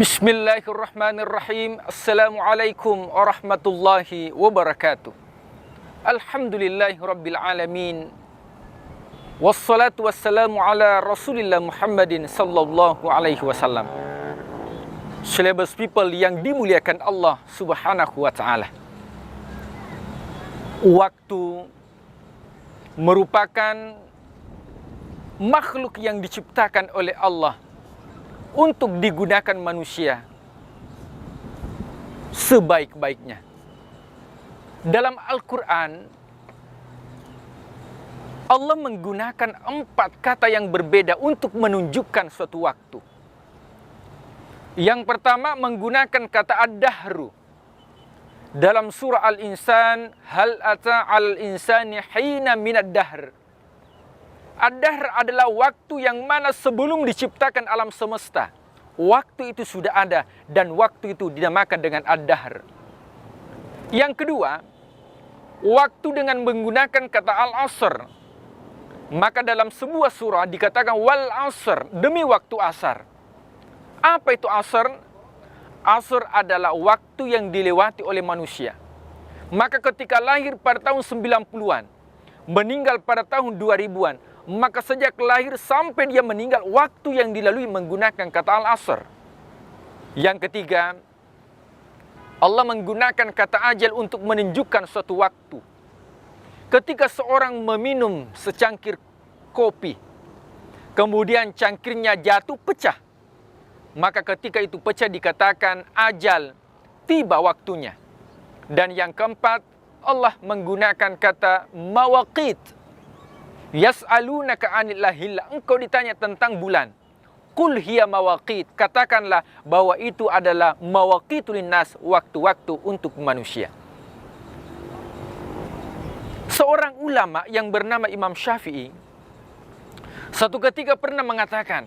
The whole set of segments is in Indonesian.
Bismillahirrahmanirrahim. Assalamualaikum warahmatullahi wabarakatuh. Alhamdulillahi rabbil alamin. Wassalatu wassalamu ala Rasulillah Muhammadin sallallahu alaihi wasallam. Celebes people yang dimuliakan Allah subhanahu wa ta'ala. Waktu merupakan makhluk yang diciptakan oleh Allah untuk digunakan manusia sebaik-baiknya. Dalam Al-Quran, Allah menggunakan 4 kata yang berbeda untuk menunjukkan suatu waktu. Yang pertama menggunakan kata ad-dahru. Dalam surah Al-Insan, hal ata al-insani hina minad dahr. Ad-dahr adalah waktu yang mana sebelum diciptakan alam semesta. Waktu itu sudah ada dan waktu itu dinamakan dengan ad-dahr. Yang kedua, waktu dengan menggunakan kata al-asr. Maka dalam sebuah surah dikatakan wal asr, demi waktu asar. Apa itu asr? Asr adalah waktu yang dilewati oleh manusia. Maka ketika lahir pada tahun 90-an, meninggal pada tahun 2000-an, maka sejak lahir sampai dia meninggal, waktu yang dilalui menggunakan kata al-asr. Yang ketiga, Allah menggunakan kata ajal untuk menunjukkan suatu waktu. Ketika seorang meminum secangkir kopi, kemudian cangkirnya jatuh pecah, maka ketika itu pecah dikatakan ajal, tiba waktunya. Dan yang keempat, Allah menggunakan kata mawaqit. Yas'alunaka 'anil lahillah, engkau ditanya tentang bulan. Qul hiya mawaqit, katakanlah bahwa itu adalah mawaqitul linnas, waktu-waktu untuk manusia. Seorang ulama yang bernama Imam Syafi'i satu ketika pernah mengatakan,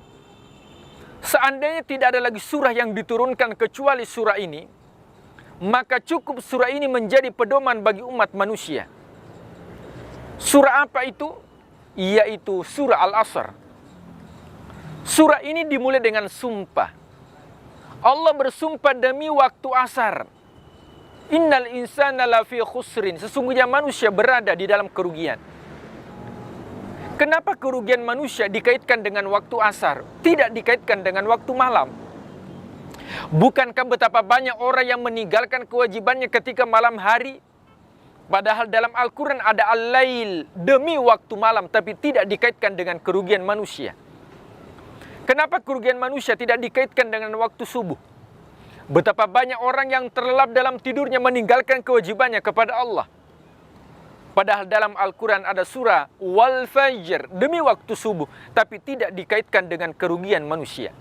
seandainya tidak ada lagi surah yang diturunkan kecuali surah ini, maka cukup surah ini menjadi pedoman bagi umat manusia. Surah apa itu? Yaitu surah Al-Asr. Surah ini dimulai dengan sumpah. Allah bersumpah demi waktu asar. Innal insana lafi khusrin, sesungguhnya manusia berada di dalam kerugian. Kenapa kerugian manusia dikaitkan dengan waktu asar, tidak dikaitkan dengan waktu malam? Bukankah betapa banyak orang yang meninggalkan kewajibannya ketika malam hari? Padahal dalam Al-Quran ada al-lail, demi waktu malam, tapi tidak dikaitkan dengan kerugian manusia. Kenapa kerugian manusia tidak dikaitkan dengan waktu subuh? Betapa banyak orang yang terlelap dalam tidurnya meninggalkan kewajibannya kepada Allah. Padahal dalam Al-Quran ada surah wal fajr, demi waktu subuh, tapi tidak dikaitkan dengan kerugian manusia.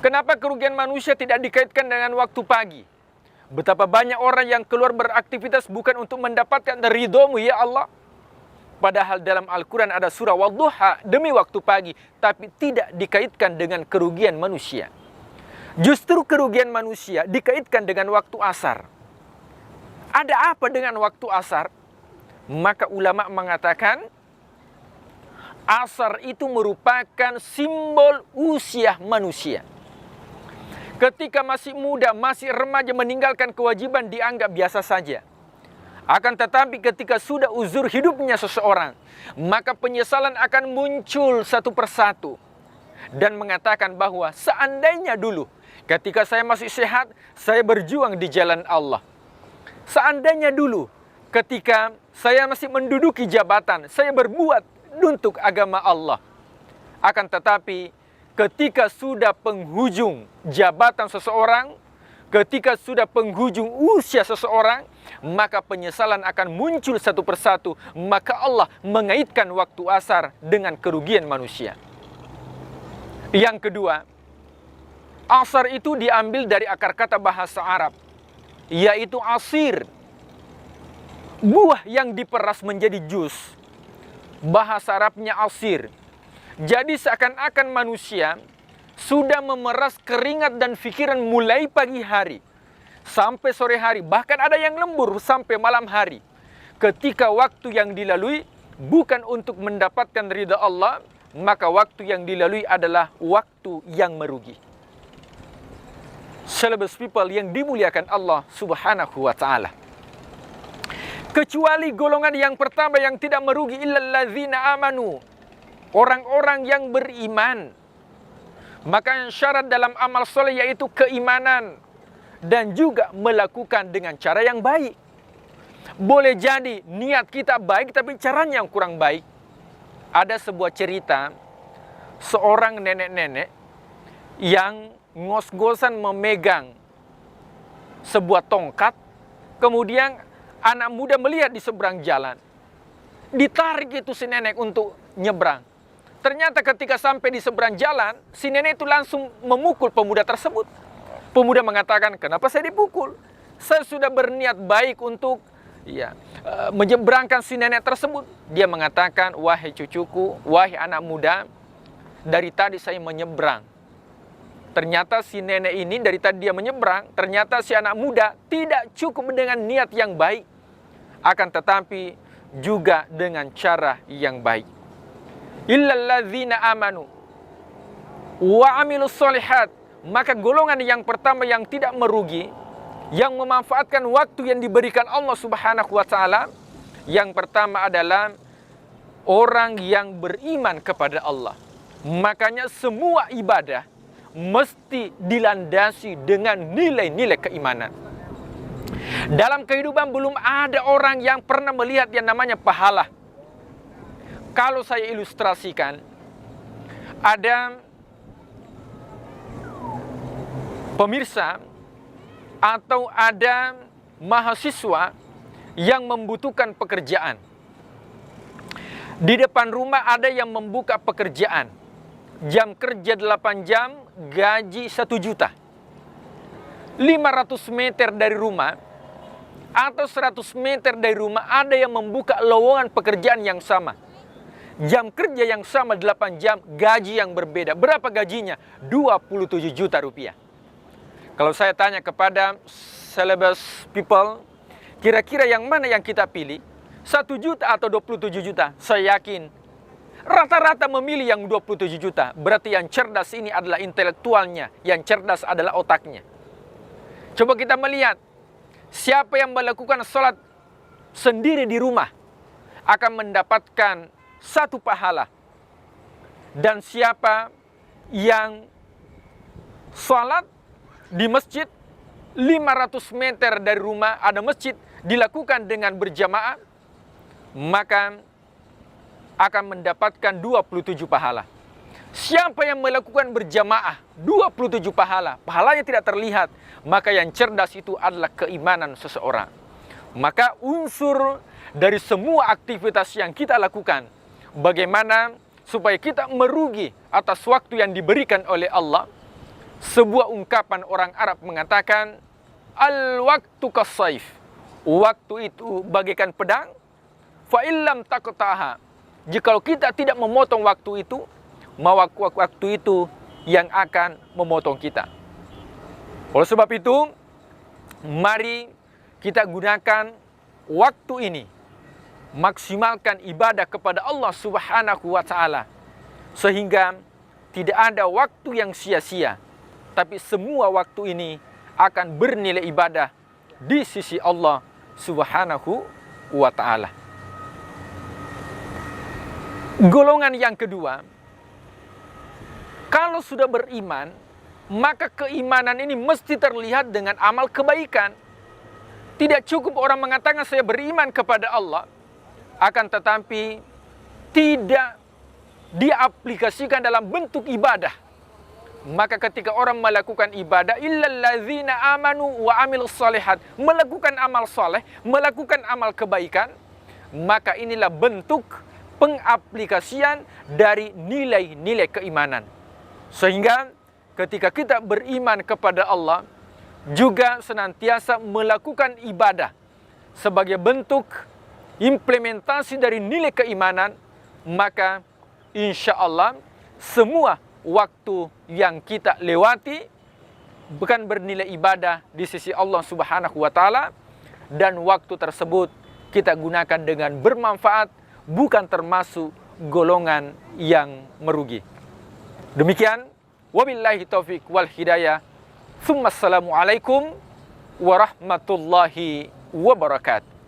Kenapa kerugian manusia tidak dikaitkan dengan waktu pagi? Betapa banyak orang yang keluar beraktivitas bukan untuk mendapatkan ridhomu ya Allah. Padahal dalam Al-Quran ada surah wadduha, demi waktu pagi, tapi tidak dikaitkan dengan kerugian manusia. Justru kerugian manusia dikaitkan dengan waktu asar. Ada apa dengan waktu asar? Maka ulama mengatakan, asar itu merupakan simbol usia manusia. Ketika masih muda, masih remaja, meninggalkan kewajiban dianggap biasa saja. Akan tetapi ketika sudah uzur hidupnya seseorang, maka penyesalan akan muncul satu persatu. Dan mengatakan bahwa seandainya dulu, ketika saya masih sehat, saya berjuang di jalan Allah. Seandainya dulu, ketika saya masih menduduki jabatan, saya berbuat untuk agama Allah. Akan tetapi ketika sudah penghujung jabatan seseorang, ketika sudah penghujung usia seseorang, maka penyesalan akan muncul satu persatu. Maka Allah mengaitkan waktu asar dengan kerugian manusia. Yang kedua, asar itu diambil dari akar kata bahasa Arab, yaitu asir. Buah yang diperas menjadi jus. Bahasa Arabnya asir. Jadi seakan-akan manusia sudah memeras keringat dan pikiran mulai pagi hari sampai sore hari, bahkan ada yang lembur sampai malam hari. Ketika waktu yang dilalui bukan untuk mendapatkan ridha Allah, maka waktu yang dilalui adalah waktu yang merugi. Celebs people yang dimuliakan Allah Subhanahu wa ta'ala. Kecuali golongan yang pertama yang tidak merugi, illalladzina amanu, orang-orang yang beriman. Maka syarat dalam amal soleh yaitu keimanan dan juga melakukan dengan cara yang baik. Boleh jadi niat kita baik tapi caranya yang kurang baik. Ada sebuah cerita seorang nenek-nenek yang ngos-ngosan memegang sebuah tongkat, kemudian anak muda melihat di seberang jalan. Ditarik itu si nenek untuk nyebrang. Ternyata ketika sampai di seberang jalan, si nenek itu langsung memukul pemuda tersebut. Pemuda mengatakan, kenapa saya dipukul? Saya sudah berniat baik untuk menyeberangkan si nenek tersebut. Dia mengatakan, wahai cucuku, wahai anak muda, dari tadi saya menyeberang. Ternyata si nenek ini dari tadi dia menyeberang, ternyata si anak muda tidak cukup dengan niat yang baik, akan tetapi juga dengan cara yang baik. Illalladzina amanu wa amilus solihat. Maka golongan yang pertama yang tidak merugi, yang memanfaatkan waktu yang diberikan Allah Subhanahu wa ta'ala, yang pertama adalah orang yang beriman kepada Allah. Makanya semua ibadah mesti dilandasi dengan nilai-nilai keimanan. Dalam kehidupan belum ada orang yang pernah melihat yang namanya pahala. Kalau saya ilustrasikan, ada pemirsa atau ada mahasiswa yang membutuhkan pekerjaan. Di depan rumah ada yang membuka pekerjaan. Jam kerja 8 jam, gaji 1 juta. 500 meter dari rumah atau 100 meter dari rumah ada yang membuka lowongan pekerjaan yang sama. Jam kerja yang sama 8 jam, gaji yang berbeda. Berapa gajinya? 27 juta rupiah. Kalau saya tanya kepada celebs people, kira-kira yang mana yang kita pilih? 1 juta atau 27 juta? Saya yakin rata-rata memilih yang 27 juta. Berarti yang cerdas ini adalah intelektualnya, yang cerdas adalah otaknya. Coba kita melihat, siapa yang melakukan sholat sendiri di rumah akan mendapatkan 1 pahala. Dan siapa yang sholat di masjid 500 meter dari rumah ada masjid, dilakukan dengan berjamaah, maka akan mendapatkan 27 pahala. Siapa yang melakukan berjamaah 27 pahala, pahalanya tidak terlihat, maka yang cerdas itu adalah keimanan seseorang. Maka unsur dari semua aktivitas yang kita lakukan, bagaimana supaya kita merugi atas waktu yang diberikan oleh Allah. Sebuah ungkapan orang Arab mengatakan, al-waktu kas-saif. Waktu itu bagaikan pedang, fa illam taqtaha. Jikalau kita tidak memotong waktu itu, maka waktu itu yang akan memotong kita. Oleh sebab itu, mari kita gunakan waktu ini, maksimalkan ibadah kepada Allah Subhanahu wa ta'ala, sehingga tidak ada waktu yang sia-sia, tapi semua waktu ini akan bernilai ibadah di sisi Allah Subhanahu wa ta'ala. Golongan yang kedua, kalau sudah beriman, maka keimanan ini mesti terlihat dengan amal kebaikan. Tidak cukup orang mengatakan saya beriman kepada Allah, akan tetapi tidak diaplikasikan dalam bentuk ibadah. Maka ketika orang melakukan ibadah, illalladzina amanu wa amilus solihat, melakukan amal soleh, melakukan amal kebaikan, maka inilah bentuk pengaplikasian dari nilai-nilai keimanan. Sehingga ketika kita beriman kepada Allah, juga senantiasa melakukan ibadah sebagai bentuk implementasi dari nilai keimanan, maka insya Allah semua waktu yang kita lewati bukan bernilai ibadah di sisi Allah Subhanahu wa ta'ala, dan waktu tersebut kita gunakan dengan bermanfaat, bukan termasuk golongan yang merugi. Demikian, wabillahi taufik wal hidayah. Assalamualaikum warahmatullahi wabarakatuh.